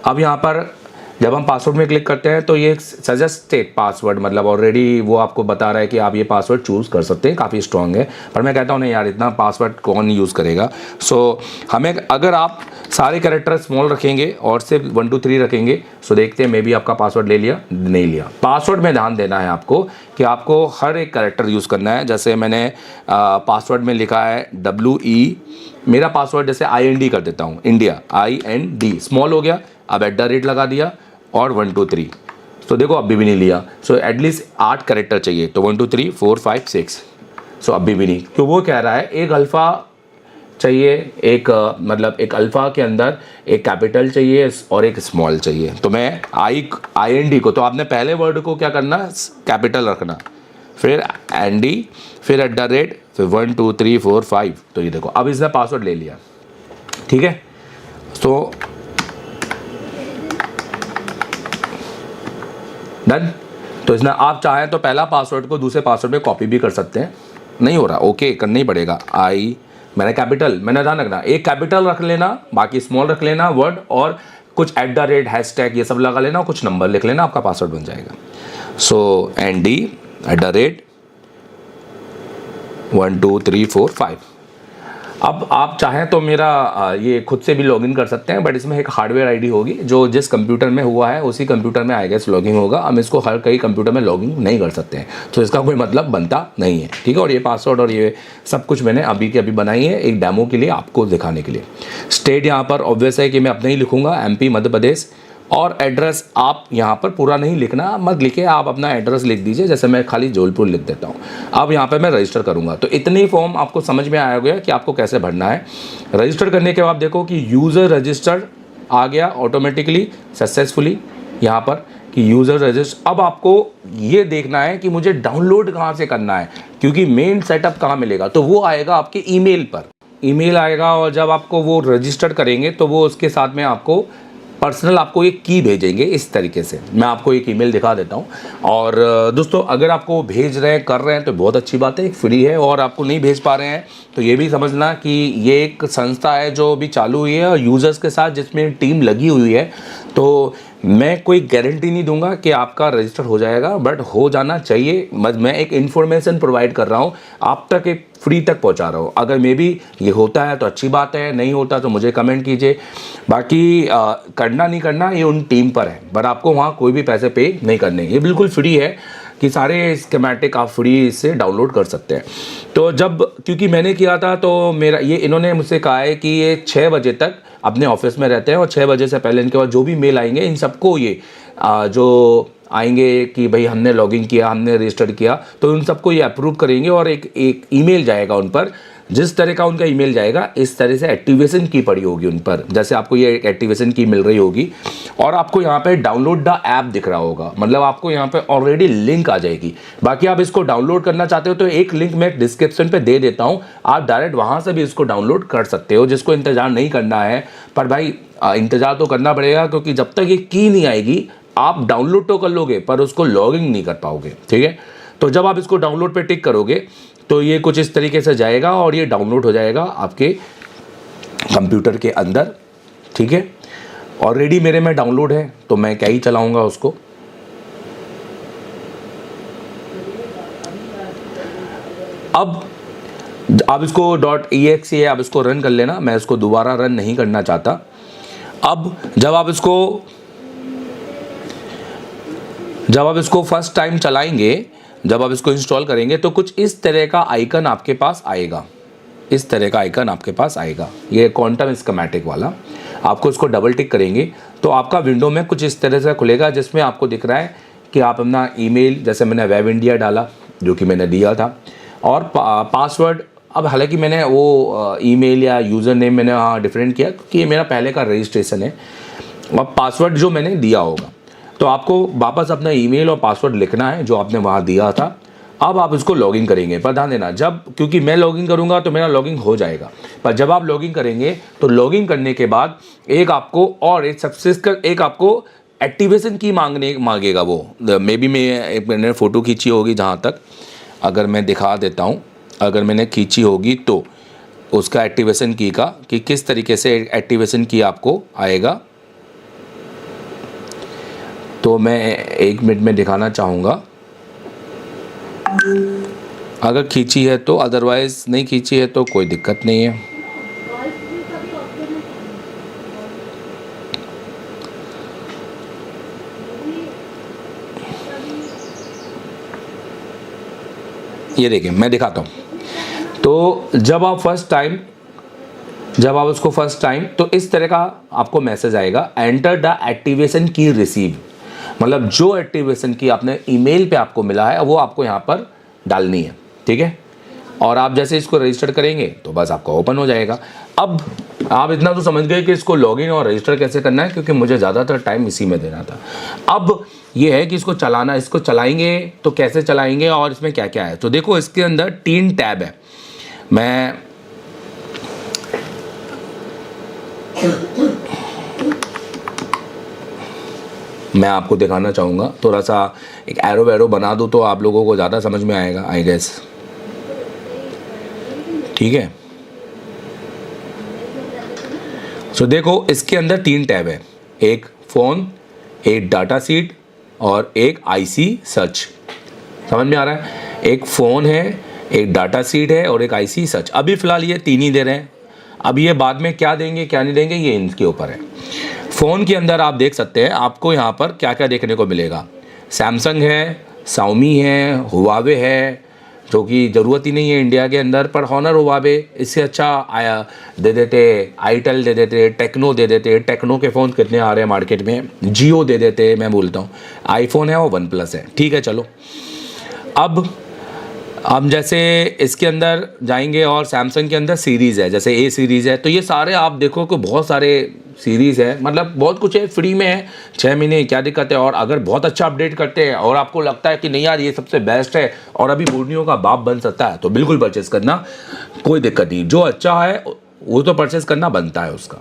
अब यहाँ पर जब हम पासवर्ड में क्लिक करते हैं तो ये सजेस्टेड पासवर्ड, मतलब ऑलरेडी वो आपको बता रहा है कि आप ये पासवर्ड चूज़ कर सकते हैं, काफ़ी स्ट्रॉन्ग है। पर मैं कहता हूँ नहीं यार, इतना पासवर्ड कौन यूज़ करेगा। सो हमें, अगर आप सारे कैरेक्टर स्मॉल रखेंगे और सिर्फ 1 2 3 रखेंगे, सो देखते हैं मे बी आपका पासवर्ड ले लिया, नहीं लिया। पासवर्ड में ध्यान देना है आपको कि आपको हर एक कैरेक्टर यूज़ करना है। जैसे मैंने पासवर्ड में लिखा है WE, मेरा पासवर्ड जैसे IND कर देता हूँ, इंडिया IND स्मॉल हो गया, अब @ लगा दिया और 1 2 3। तो देखो अभी भी नहीं लिया। सो एटलीस्ट 8 कैरेक्टर चाहिए, तो 1 2 3 4 5 6। सो अभी भी नहीं, तो वो कह रहा है एक अल्फ़ा चाहिए, एक मतलब एक अल्फ़ा के अंदर एक कैपिटल चाहिए और एक स्मॉल चाहिए। तो मैं IND को, तो आपने पहले वर्ड को क्या करना, कैपिटल रखना, फिर ND, फिर @ फिर 1 2 3 4 5। तो ये देखो अब इसने पासवर्ड ले लिया, ठीक है। तो डन। तो इसमें आप चाहें तो पहला पासवर्ड को दूसरे पासवर्ड में कॉपी भी कर सकते हैं। नहीं हो रहा, ओके करना ही पड़ेगा। मैंने कैपिटल, मैंने ध्यान रखना, एक कैपिटल रख लेना, बाकी स्मॉल रख लेना वर्ड, और कुछ @ हैशटैग ये सब लगा लेना, कुछ नंबर लिख लेना, आपका पासवर्ड बन जाएगा। सो ND @ 1 2 3 4 5। अब आप चाहें तो मेरा ये खुद से भी लॉगिन कर सकते हैं, बट इसमें एक हार्डवेयर ID होगी, जो जिस कंप्यूटर में हुआ है उसी कंप्यूटर में आई गेस लॉगिन होगा। हम इसको हर कई कंप्यूटर में लॉगिन नहीं कर सकते हैं, तो इसका कोई मतलब बनता नहीं है, ठीक है। और ये पासवर्ड और ये सब कुछ मैंने अभी के अभी बनाई है एक डेमो के लिए, आपको दिखाने के लिए। स्टेट यहाँ पर ऑब्वियस है कि मैं अपने ही लिखूँगा, MP मध्य प्रदेश। और एड्रेस आप यहाँ पर पूरा नहीं लिखना, मत लिखे, आप अपना एड्रेस लिख दीजिए। जैसे मैं खाली जबलपुर लिख देता हूँ। अब यहाँ पे मैं रजिस्टर करूँगा, तो इतनी फॉर्म आपको समझ में आया गया कि आपको कैसे भरना है। रजिस्टर करने के बाद देखो कि यूज़र रजिस्टर्ड आ गया ऑटोमेटिकली सक्सेसफुली यहाँ पर कि यूज़र रजिस्टर। अब आपको ये देखना है कि मुझे डाउनलोड कहाँ से करना है, क्योंकि मेन सेटअप कहाँ मिलेगा, तो वो आएगा आपके ईमेल पर। ईमेल आएगा और जब आपको वो रजिस्टर करेंगे तो वो उसके साथ में आपको पर्सनल आपको एक की भेजेंगे। इस तरीके से मैं आपको एक ईमेल दिखा देता हूँ। और दोस्तों अगर आपको भेज रहे हैं, कर रहे हैं, तो बहुत अच्छी बात है, फ्री है। और आपको नहीं भेज पा रहे हैं तो ये भी समझना कि ये एक संस्था है जो अभी चालू हुई है और यूज़र्स के साथ जिसमें टीम लगी हुई है। तो मैं कोई गारंटी नहीं दूंगा कि आपका रजिस्टर हो जाएगा, बट हो जाना चाहिए। मैं एक इन्फॉर्मेशन प्रोवाइड कर रहा हूँ, आप तक एक फ्री तक पहुँचा रहा हूँ। अगर मे बी ये होता है तो अच्छी बात है, नहीं होता तो मुझे कमेंट कीजिए। बाकी करना नहीं करना ये उन टीम पर है, बट आपको वहाँ कोई भी पैसे पे नहीं करने, ये बिल्कुल फ्री है। कि सारे स्कीमेटिक आप फ्री से डाउनलोड कर सकते हैं। तो जब क्योंकि मैंने किया था तो मेरा ये इन्होंने मुझसे कहा है कि ये 6 बजे तक अपने ऑफिस में रहते हैं और 6 बजे से पहले इनके पास जो भी मेल आएंगे इन सबको ये जो आएंगे कि भाई हमने लॉगिन किया, हमने रजिस्टर किया, तो उन सबको ये अप्रूव करेंगे और एक ईमेल जाएगा उन पर। जिस तरह का उनका ईमेल जाएगा इस तरह से एक्टिवेशन की पड़ी होगी उन पर, जैसे आपको ये एक्टिवेशन की मिल रही होगी और आपको यहाँ पे डाउनलोड द ऐप दिख रहा होगा, मतलब आपको यहाँ पे ऑलरेडी लिंक आ जाएगी। बाकी आप इसको डाउनलोड करना चाहते हो तो एक लिंक मैं डिस्क्रिप्शन पे दे देता हूँ, आप डायरेक्ट वहाँ से भी इसको डाउनलोड कर सकते हो। जिसको इंतज़ार नहीं करना है, पर भाई इंतज़ार तो करना पड़ेगा, क्योंकि जब तक ये की नहीं आएगी आप डाउनलोड तो कर लोगे पर उसको लॉगिन नहीं कर पाओगे, ठीक है। तो जब आप इसको डाउनलोड पे टिक करोगे तो ये कुछ इस तरीके से जाएगा और ये डाउनलोड हो जाएगा आपके कंप्यूटर के अंदर, ठीक है। ऑलरेडी मेरे में डाउनलोड है तो मैं क्या ही चलाऊंगा उसको। अब आप इसको .exe आप इसको रन कर लेना, मैं इसको दोबारा रन नहीं करना चाहता। अब जब आप इसको फर्स्ट टाइम चलाएंगे, जब आप इसको इंस्टॉल करेंगे तो कुछ इस तरह का आइकन आपके पास आएगा, इस तरह का आइकन आपके पास आएगा, ये क्वांटम स्कीमेटिक वाला। आपको इसको डबल टिक करेंगे तो आपका विंडो में कुछ इस तरह से खुलेगा, जिसमें आपको दिख रहा है कि आप अपना ईमेल, जैसे मैंने वेब इंडिया डाला जो कि मैंने दिया था, और पासवर्ड। अब हालांकि मैंने वो ईमेल या यूज़र नेम मैंने वहाँ डिफरेंट किया क्योंकि ये मेरा पहले का रजिस्ट्रेशन है, और पासवर्ड जो मैंने दिया होगा। तो आपको वापस अपना ईमेल और पासवर्ड लिखना है जो आपने वहाँ दिया था। अब आप इसको लॉगिन करेंगे, पर ध्यान देना, जब क्योंकि मैं लॉगिन करूँगा तो मेरा लॉगिन हो जाएगा, पर जब आप लॉगिन करेंगे तो लॉगिन करने के बाद एक आपको और एक आपको एक्टिवेशन की मांगेगा वो। मे बी मैंने फ़ोटो खींची होगी, जहाँ तक अगर मैं दिखा देता हूँ, अगर मैंने खींची होगी तो उसका एक्टिवेशन की का कि किस तरीके से एक्टिवेशन की आपको आएगा, तो मैं 1 मिनट में दिखाना चाहूँगा। अगर खींची है तो, अदरवाइज़ नहीं खींची है तो कोई दिक्कत नहीं है। ये देखिए मैं दिखाता हूँ। तो जब आप उसको फर्स्ट टाइम तो इस तरह का आपको मैसेज आएगा, एंटर द एक्टिवेशन की रिसीव, मतलब जो एक्टिवेशन की आपने ईमेल पे आपको मिला है वो आपको यहाँ पर डालनी है, ठीक है। और आप जैसे इसको रजिस्टर करेंगे तो बस आपका ओपन हो जाएगा। अब आप इतना तो समझ गए कि इसको लॉगिन और रजिस्टर कैसे करना है, क्योंकि मुझे ज़्यादातर टाइम इसी में देना था। अब ये है कि इसको चलाना, इसको चलाएंगे तो कैसे चलाएंगे और इसमें क्या क्या है। तो देखो इसके अंदर 3 टैब है। मैं आपको दिखाना चाहूँगा, थोड़ा सा एक एरो वैरो बना दूँ तो आप लोगों को ज़्यादा समझ में आएगा, आई गेस, ठीक है। तो देखो इसके अंदर 3 टैब है, एक फ़ोन, एक डाटा सीट और एक आईसी सर्च। समझ में आ रहा है? एक फ़ोन है, एक डाटा सीट है और एक आईसी सर्च। अभी फ़िलहाल ये 3 ही दे रहे हैं, अब ये बाद में क्या देंगे क्या नहीं देंगे ये इनके ऊपर है। फ़ोन के अंदर आप देख सकते हैं, आपको यहाँ पर क्या क्या देखने को मिलेगा। सैमसंग है, शाओमी है, हुआवे है, जो कि ज़रूरत ही नहीं है इंडिया के अंदर, पर हॉनर हुआवे इससे अच्छा आया दे देते, आईटेल दे देते, टेक्नो दे देते। टेक्नो के फ़ोन कितने आ रहे हैं मार्केट में, जियो दे देते, मैं बोलता हूँ। आईफोन है और वन प्लस है, ठीक है। चलो अब हम जैसे इसके अंदर जाएंगे और सैमसंग के अंदर सीरीज़ है, जैसे ए सीरीज़ है, तो ये सारे आप देखो कि बहुत सारे सीरीज़ है, मतलब बहुत कुछ है, फ्री में है, 6 महीने, क्या दिक्कत है। और अगर बहुत अच्छा अपडेट करते हैं और आपको लगता है कि नहीं यार ये सबसे बेस्ट है और अभी बूढ़ियों का बाप बन सकता है, तो बिल्कुल परचेस करना, कोई दिक्कत नहीं। जो अच्छा है वो तो परचेस करना बनता है उसका,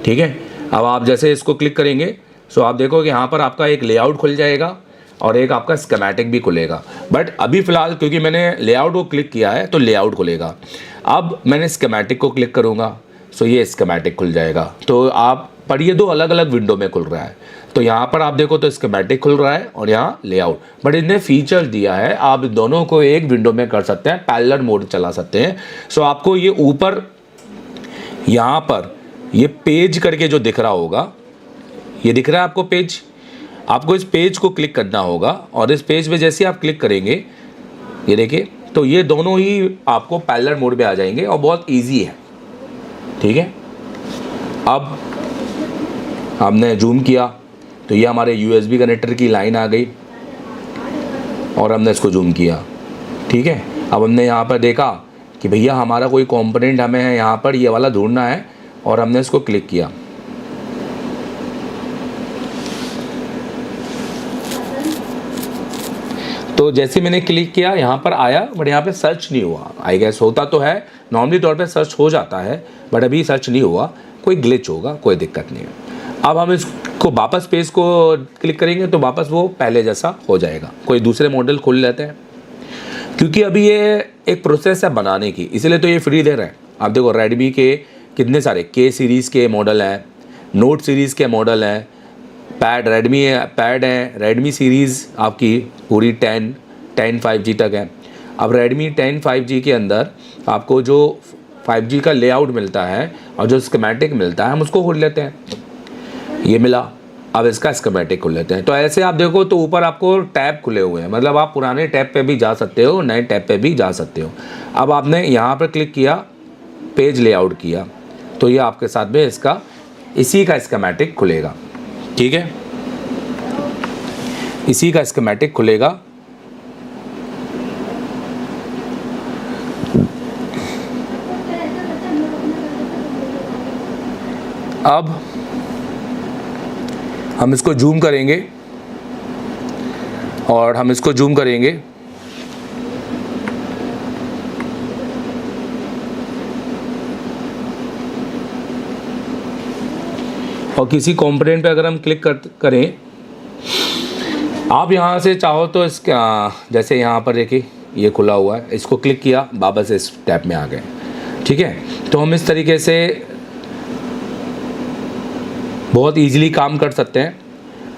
ठीक है। अब आप जैसे इसको क्लिक करेंगे सो आप देखो कि यहाँ पर आपका एक लेआउट खुल जाएगा और एक आपका स्कीमेटिक भी खुलेगा। बट अभी फ़िलहाल क्योंकि मैंने लेआउट को क्लिक किया है तो लेआउट खुलेगा। अब मैंने स्कीमेटिक को क्लिक करूँगा सो ये स्कीमेटिक खुल जाएगा। तो आप पर ये 2 अलग अलग विंडो में खुल रहा है। तो यहाँ पर आप देखो तो स्कीमेटिक खुल रहा है और यहाँ लेआउट। बट इनने फीचर दिया है आप दोनों को एक विंडो में कर सकते हैं, पैरेलल मोड चला सकते हैं। सो आपको ये ऊपर यहाँ पर ये पेज करके जो दिख रहा होगा, ये दिख रहा है आपको पेज। आपको इस पेज को क्लिक करना होगा और इस पेज पे जैसे आप क्लिक करेंगे, ये देखिए, तो ये दोनों ही आपको पैरेलल मोड में आ जाएंगे और बहुत इजी है, ठीक है। अब हमने जूम किया तो ये हमारे USB कनेक्टर की लाइन आ गई और हमने इसको जूम किया, ठीक है। अब हमने यहाँ पर देखा कि भैया हमारा कोई कंपोनेंट हमें है यहाँ पर ये वाला ढूंढना है और हमने इसको क्लिक किया। तो जैसे मैंने क्लिक किया यहाँ पर आया, बट यहाँ पे सर्च नहीं हुआ। आई गेस होता तो है, नॉर्मली तौर पे सर्च हो जाता है, बट अभी सर्च नहीं हुआ, कोई ग्लिच होगा, कोई दिक्कत नहीं है। अब हम इसको वापस पेज को क्लिक करेंगे तो वापस वो पहले जैसा हो जाएगा। कोई दूसरे मॉडल खोल लेते हैं, क्योंकि अभी ये एक प्रोसेस है बनाने की, इसलिए तो ये फ्री दे रहे हैं। आप देखो रेडमी के कितने सारे K सीरीज़ के मॉडल हैं, नोट सीरीज़ के मॉडल हैं, पैड रेडमी पैड है, रेडमी सीरीज़ आपकी पूरी 10 5G तक है। अब रेडमी 10 5G के अंदर आपको जो 5G का लेआउट मिलता है और जो स्कीमेटिक मिलता है हम उसको खोल लेते हैं, ये मिला। अब इसका स्कीमेटिक खोल लेते हैं। तो ऐसे आप देखो तो ऊपर आपको टैब खुले हुए हैं, मतलब आप पुराने टैब पे भी जा सकते हो, नए टैब पे भी जा सकते हो। अब आपने यहाँ पर क्लिक किया, पेज लेआउट किया, तो ये आपके साथ में इसका इसी का स्कीमेटिक खुलेगा, ठीक है, इसी का स्कीमेटिक खुलेगा। अब हम इसको जूम करेंगे और हम इसको जूम करेंगे और किसी कंपोनेंट पे अगर हम क्लिक करें, आप यहाँ से चाहो तो इसका जैसे यहाँ पर देखिए ये खुला हुआ है, इसको क्लिक किया, वापस इस टैब में आ गए, ठीक है। तो हम इस तरीके से बहुत इजीली काम कर सकते हैं।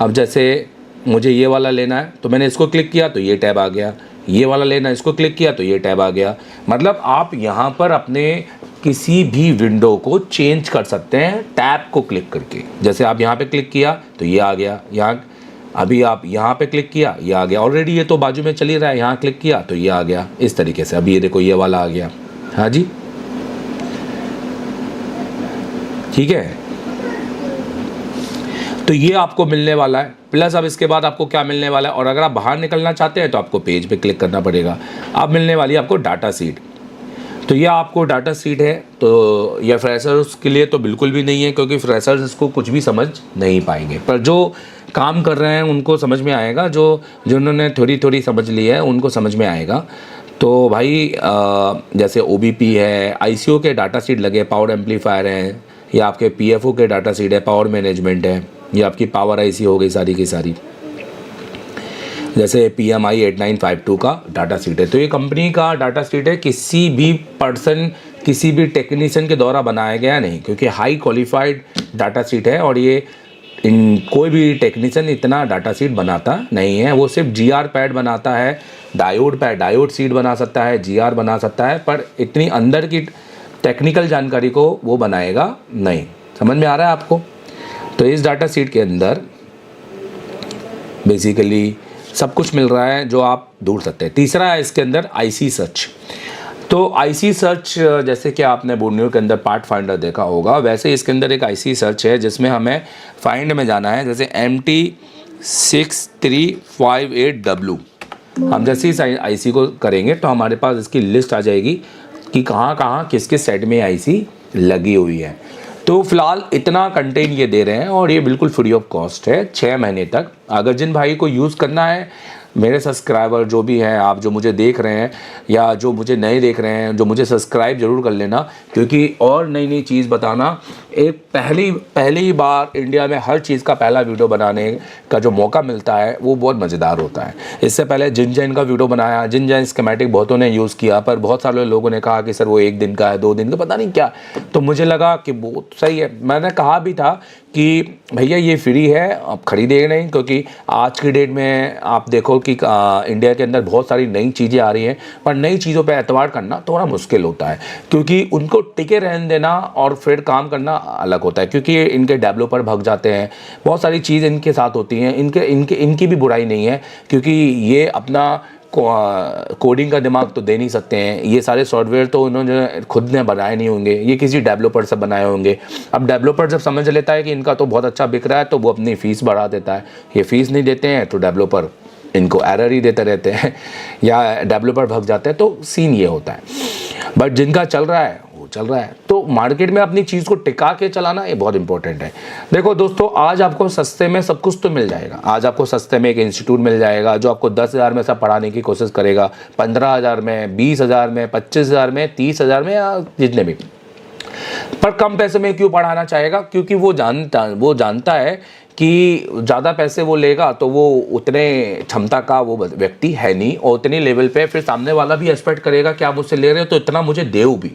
अब जैसे मुझे ये वाला लेना है तो मैंने इसको क्लिक किया तो ये टैब आ गया, ये वाला लेना है इसको क्लिक किया तो ये टैब आ गया। मतलब आप यहाँ पर अपने किसी भी विंडो को चेंज कर सकते हैं टैब को क्लिक करके। जैसे आप यहाँ पे क्लिक किया तो ये आ गया, यहाँ अभी आप यहाँ पे क्लिक किया ये आ गया, ऑलरेडी ये तो बाजू में चल ही रहा है, यहाँ क्लिक किया तो ये आ गया। इस तरीके से अभी ये देखो ये वाला आ गया, हाँ जी, ठीक है। तो ये आपको मिलने वाला है। प्लस अब इसके बाद आपको क्या मिलने वाला है, और अगर आप बाहर निकलना चाहते हैं तो आपको पेज पे क्लिक करना पड़ेगा। अब मिलने वाली है आपको डाटा सीट। तो ये आपको डाटा सीट है, तो ये फ्रेशर्स के लिए तो बिल्कुल भी नहीं है, क्योंकि फ्रेशर्स इसको कुछ भी समझ नहीं पाएंगे, पर जो काम कर रहे हैं उनको समझ में आएगा, जिन्होंने थोड़ी समझ ली है उनको समझ में आएगा। तो भाई जैसे OBP है, ICO के डाटा सीट लगे, पावर एम्पलीफायर हैं, या आपके PFO के डाटा सीट है, पावर मैनेजमेंट है, ये आपकी पावर IC हो गई सारी की सारी, जैसे PMI 8952 का डाटा सीट है। तो ये कंपनी का डाटा सीट है, किसी भी पर्सन, किसी भी टेक्नीशियन के द्वारा बनाया गया नहीं, क्योंकि हाई क्वालिफाइड डाटा सीट है। और ये कोई भी टेक्नीशियन इतना डाटा सीट बनाता नहीं है, वो सिर्फ GR पैड बनाता है, डायोड सीट बना सकता है, GR बना सकता है, पर इतनी अंदर की टेक्निकल जानकारी को वो बनाएगा नहीं। समझ में आ रहा है आपको? तो इस डाटा सीट के अंदर बेसिकली सब कुछ मिल रहा है जो आप ढूंढ सकते हैं। तीसरा है इसके अंदर IC सर्च। तो IC सर्च जैसे कि आपने बोर्नियो के अंदर पार्ट फाइंडर देखा होगा, वैसे इसके अंदर एक IC सर्च है जिसमें हमें फाइंड में जाना है। जैसे MT6358W हम जैसे इस IC को करेंगे तो हमारे पास इसकी लिस्ट आ जाएगी कि कहाँ कहाँ किस किस सेट में IC लगी हुई है। तो फिलहाल इतना कंटेंट ये दे रहे हैं और ये बिल्कुल फ्री ऑफ कॉस्ट है 6 महीने तक। अगर जिन भाई को यूज़ करना है, मेरे सब्सक्राइबर जो भी हैं, आप जो मुझे देख रहे हैं या जो मुझे नए देख रहे हैं, जो मुझे सब्सक्राइब ज़रूर कर लेना, क्योंकि और नई नई चीज़ बताना एक पहली बार इंडिया में हर चीज़ का पहला वीडियो बनाने का जो मौका मिलता है वो बहुत मज़ेदार होता है। इससे पहले जिनजैन का वीडियो बनाया, जिनजैन स्कीमेटिक बहुतों ने यूज़ किया, पर बहुत सारे लोगों ने कहा कि सर वो 1 दिन का है, 2 दिन का, पता नहीं क्या। तो मुझे लगा कि बहुत सही है। मैंने कहा भी था कि भैया ये फ्री है, आप खरीदे नहीं, क्योंकि आज की डेट में आप देखो कि इंडिया के अंदर बहुत सारी नई चीज़ें आ रही हैं, पर नई चीज़ों पे एतबार करना थोड़ा मुश्किल होता है, क्योंकि उनको टिके रहने देना और फिर काम करना अलग होता है, क्योंकि इनके डेवलपर भाग जाते हैं, बहुत सारी चीज़ इनके साथ होती हैं। इनकी भी बुराई नहीं है, क्योंकि ये अपना कोडिंग का दिमाग तो दे नहीं सकते हैं। ये सारे सॉफ्टवेयर तो उन्होंने खुद ने बनाए नहीं होंगे, ये किसी डेवलपर से बनाए होंगे। अब डेवलपर जब समझ लेता है कि इनका तो बहुत अच्छा बिक रहा है, तो वो अपनी फ़ीस बढ़ा देता है। ये फ़ीस नहीं देते हैं तो डेवलपर इनको एरर ही देते रहते हैं या डेवलपर भाग जाते हैं, तो सीन ये होता है। बट जिनका चल रहा है वो चल रहा है, तो मार्केट में अपनी चीज़ को टिका के चलाना ये बहुत इंपॉर्टेंट है। देखो दोस्तों, आज आपको सस्ते में सब कुछ तो मिल जाएगा। आज आपको सस्ते में एक इंस्टीट्यूट मिल जाएगा जो आपको 10,000 में सब पढ़ाने की कोशिश करेगा, 15,000 में, 20,000 में, 25,000 में, 30,000 में, या जितने भी। पर कम पैसे में क्यों पढ़ाना चाहेगा? क्योंकि वो जानता है कि ज़्यादा पैसे वो लेगा तो वो उतने क्षमता का वो व्यक्ति है नहीं, और उतनी लेवल पे फिर सामने वाला भी एक्सपेक्ट करेगा कि आप मुझसे ले रहे हो तो इतना मुझे देओ भी।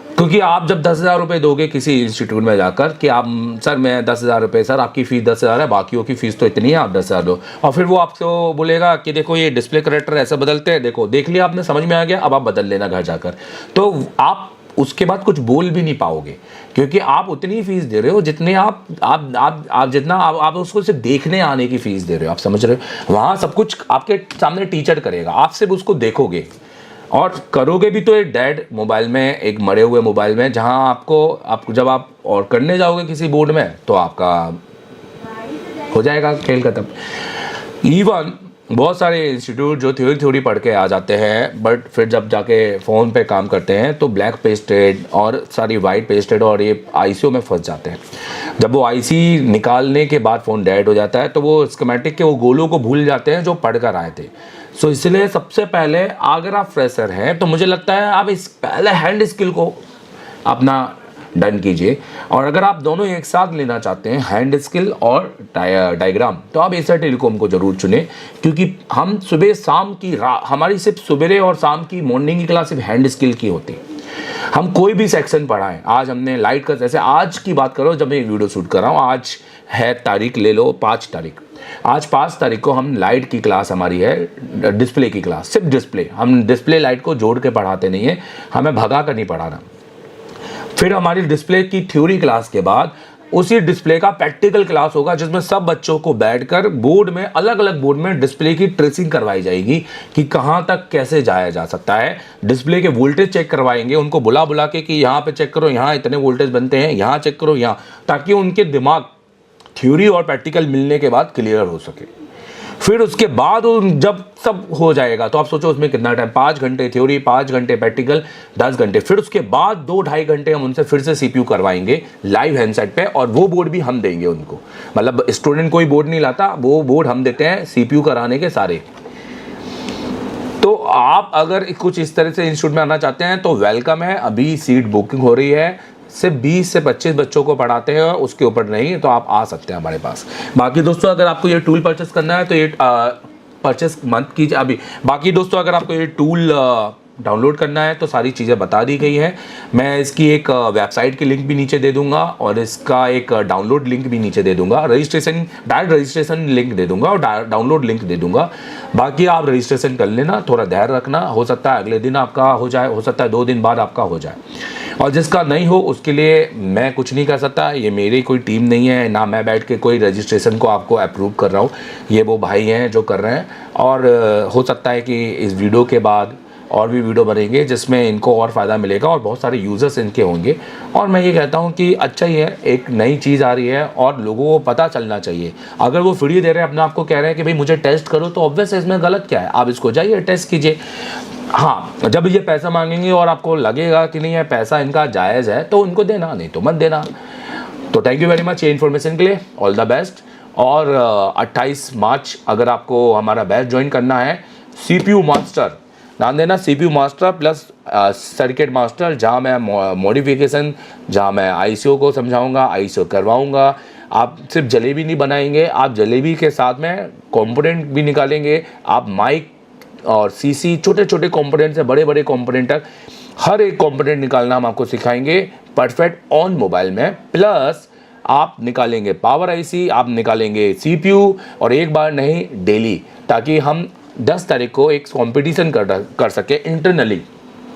क्योंकि आप जब 10,000 रुपये दोगे किसी इंस्टीट्यूट में जाकर कि आप सर मैं 10,000 रुपये, सर आपकी फ़ीस 10,000 है, बाकियों की फ़ीस तो इतनी है, आप 10,000 दो, और फिर वो आपको बोलेगा कि देखो ये डिस्प्ले करेक्टर ऐसे बदलते हैं, देखो देख लिया आपने, समझ में आ गया, अब आप बदल लेना घर जाकर। तो आप उसके बाद कुछ बोल भी नहीं पाओगे, क्योंकि आप उतनी फीस दे रहे हो जितने आप उसको सिर्फ देखने आने की फीस दे रहे हो। आप समझ रहे हो? वहाँ सब कुछ आपके सामने टीचर करेगा, आप सिर्फ उसको देखोगे और करोगे भी तो एक डेड मोबाइल में, एक मरे हुए मोबाइल में, जहाँ आप जब आप और करने जाओगे किसी बोर्ड में तो आपका हो जाएगा खेल खत्म। इवन बहुत सारे इंस्टीट्यूट जो थ्योरी पढ़ के आ जाते हैं, बट फिर जब जाके फ़ोन पे काम करते हैं तो ब्लैक पेस्टेड और सारी वाइट पेस्टेड और ये आईसीओ में फंस जाते हैं। जब वो आईसी निकालने के बाद फ़ोन डेड हो जाता है तो वो स्कीमेटिक के वो गोलों को भूल जाते हैं जो पढ़ कर आए थे। सो इसलिए सबसे पहले अगर आप फ्रेशर हैं तो मुझे लगता है आप इस पहले हैंड स्किल को अपना डन कीजिए, और अगर आप दोनों एक साथ लेना चाहते हैं, हैंड स्किल और डायग्राम, तो आप एसआर टेलीकॉम को ज़रूर चुनें, क्योंकि हम सुबह शाम की हमारी सिर्फ सुबह और शाम की मॉर्निंग की क्लास सिर्फ हैंड स्किल की होती है। हम कोई भी सेक्शन पढ़ाएं, आज हमने लाइट का, जैसे आज की बात करो जब मैं वीडियो शूट कर रहा हूँ, आज है तारीख ले लो 5 तारीख, आज 5 तारीख को हम लाइट की क्लास हमारी है, डिस्प्ले की क्लास, सिर्फ डिस्प्ले। हम डिस्प्ले लाइट को जोड़ के पढ़ाते नहीं है, हमें भगा कर नहीं पढ़ाना। फिर हमारी डिस्प्ले की थ्योरी क्लास के बाद उसी डिस्प्ले का प्रैक्टिकल क्लास होगा, जिसमें सब बच्चों को बैठकर बोर्ड में, अलग अलग बोर्ड में डिस्प्ले की ट्रेसिंग करवाई जाएगी कि कहाँ तक कैसे जाया जा सकता है। डिस्प्ले के वोल्टेज चेक करवाएंगे, उनको बुला के कि यहाँ पे चेक करो, यहाँ इतने वोल्टेज बनते हैं, यहाँ चेक करो, यहाँ, ताकि उनके दिमाग थ्योरी और प्रैक्टिकल मिलने के बाद क्लियर हो सके। फिर उसके बाद जब सब हो जाएगा तो आप सोचो उसमें कितना टाइम, 5 घंटे थ्योरी, 5 घंटे प्रैक्टिकल, 10 घंटे। फिर उसके बाद 2-2.5 घंटे हम उनसे फिर से सीपीयू करवाएंगे लाइव हैंडसेट पे, और वो बोर्ड भी हम देंगे उनको। मतलब स्टूडेंट कोई बोर्ड नहीं लाता, वो बोर्ड हम देते हैं सीपीयू कराने के सारे। तो आप अगर कुछ इस तरह से इंस्टीट्यूट में आना चाहते हैं तो वेलकम है, अभी सीट बुकिंग हो रही है, सिर्फ 20 से 25 बच्चों को पढ़ाते हैं, उसके ऊपर नहीं, तो आप आ सकते हैं हमारे पास। बाकी दोस्तों अगर आपको ये टूल परचेस करना है तो ये परचेस मत कीजिए अभी। बाकी दोस्तों अगर आपको ये टूल डाउनलोड करना है तो सारी चीज़ें बता दी गई हैं। मैं इसकी एक वेबसाइट की लिंक भी नीचे दे दूंगा और इसका एक डाउनलोड लिंक भी नीचे दे दूंगा, डायरेक्ट रजिस्ट्रेशन लिंक दे दूंगा और डाउनलोड लिंक दे दूंगा। बाकी आप रजिस्ट्रेशन कर लेना, थोड़ा धैर्य रखना, हो सकता है अगले दिन आपका हो जाए, हो सकता है 2 दिन बाद आपका हो जाए, और जिसका नहीं हो उसके लिए मैं कुछ नहीं कर सकता। ये मेरी कोई टीम नहीं है, ना मैं बैठ के कोई रजिस्ट्रेशन को आपको अप्रूव कर रहा हूँ, ये वो भाई हैं जो कर रहे हैं। और हो सकता है कि इस वीडियो के बाद और भी वीडियो बनेंगे जिसमें इनको और फ़ायदा मिलेगा और बहुत सारे यूज़र्स इनके होंगे। और मैं ये कहता हूँ कि अच्छा ही है, एक नई चीज़ आ रही है और लोगों को पता चलना चाहिए। अगर वो फ्री दे रहे हैं, अपने आप को कह रहे हैं कि भाई मुझे टेस्ट करो, तो ऑब्वियस है इसमें गलत क्या है, आप इसको जाइए टेस्ट कीजिए। हाँ, जब ये पैसा मांगेंगे और आपको लगेगा कि नहीं है पैसा इनका जायज़ है तो उनको देना, नहीं तो मत देना। तो थैंक यू वेरी मच ये इन्फॉर्मेशन के लिए, ऑल द बेस्ट। और 28 मार्च अगर आपको हमारा बैच ज्वाइन करना है, CPU मास्टर नाम देना, CPU master plus circuit master, जहाँ मैं मॉडिफिकेशन, जहाँ मैं ICO को समझाऊंगा, ICO करवाऊंगा। आप सिर्फ जलेबी नहीं बनाएंगे, आप जलेबी के साथ में कंपोनेंट भी निकालेंगे। आप माइक और CC, छोटे छोटे कंपोनेंट से बड़े बड़े कंपोनेंट तक हर एक कंपोनेंट निकालना हम आपको सिखाएंगे परफेक्ट ऑन मोबाइल में। प्लस आप निकालेंगे पावर आईसी, आप निकालेंगे सीपीयू, और एक बार नहीं डेली, ताकि हम 10 तारीख को एक कंपटीशन कर सके इंटरनली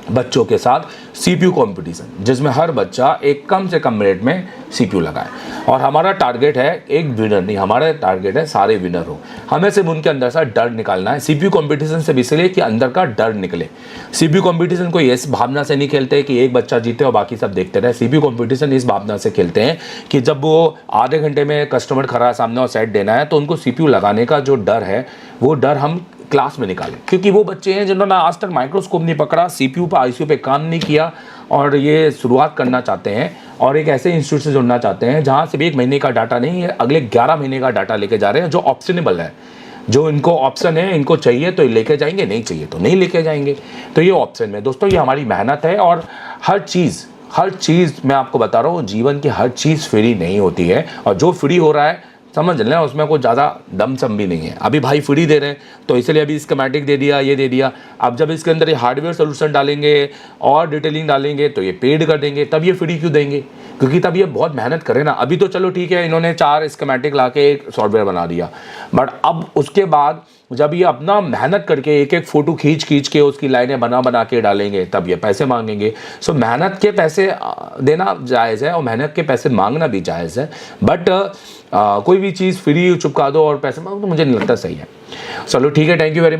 बच्चों के साथ, सीपीयू कंपटीशन, जिसमें हर बच्चा एक कम से कम मिनट में सीपीयू लगाए। और हमारा टारगेट है एक विनर नहीं, हमारा टारगेट है सारे विनर हो। हमें सिर्फ उनके अंदर से डर निकालना है। सीपीयू कंपटीशन से इसलिए कि अंदर का डर निकले। सीपीयू कंपटीशन को इस भावना से नहीं खेलते कि एक बच्चा जीते और बाकी सब देखते रहे। सीपीयू कंपटीशन इस भावना से खेलते हैं कि जब वो आधे घंटे में कस्टमर खड़ा है सामने और सेट देना है, तो उनको सीपीयू लगाने का जो डर है, वो डर हम क्लास में निकालें। क्योंकि वो बच्चे हैं जिन्होंने आज तक माइक्रोस्कोप नहीं पकड़ा, सीपीयू पे आईसीयू पे काम नहीं किया, और ये शुरुआत करना चाहते हैं और एक ऐसे इंस्टीट्यूट से जुड़ना चाहते हैं जहाँ सिर्फ 1 महीने का डाटा नहीं है, अगले 11 महीने का डाटा लेके जा रहे हैं, जो ऑप्शनेबल है। जो इनको ऑप्शन है, इनको चाहिए तो लेके जाएंगे, नहीं चाहिए तो नहीं लेके जाएंगे। तो ये ऑप्शन में दोस्तों, ये हमारी मेहनत है। और हर चीज़ मैं आपको बता रहा हूँ, जीवन की हर चीज़ फ्री नहीं होती है। और जो फ्री हो रहा है समझ लेना, उसमें कोई ज़्यादा दम सम भी नहीं है। अभी भाई फ्री दे रहे हैं तो इसलिए अभी स्कीमेटिक दे दिया, ये दे दिया। अब जब इसके अंदर ये हार्डवेयर सोल्यूशन डालेंगे और डिटेलिंग डालेंगे तो ये पेड कर देंगे, तब ये फ्री क्यों देंगे? क्योंकि तब ये बहुत मेहनत करें ना। अभी तो चलो ठीक है, इन्होंने 4 स्कीमेटिक ला के एक सॉफ्टवेयर बना दिया, बट अब उसके बाद जब ये अपना मेहनत करके एक एक फ़ोटो खींच के उसकी लाइनें बना के डालेंगे, तब ये पैसे मांगेंगे। सो मेहनत के पैसे देना जायज़ है और मेहनत के पैसे मांगना भी जायज़ है, बट कोई भी चीज़ फ्री चुपका दो और पैसे मांगो तो मुझे नहीं लगता सही है। चलो ठीक है, थैंक यू वेरी मच।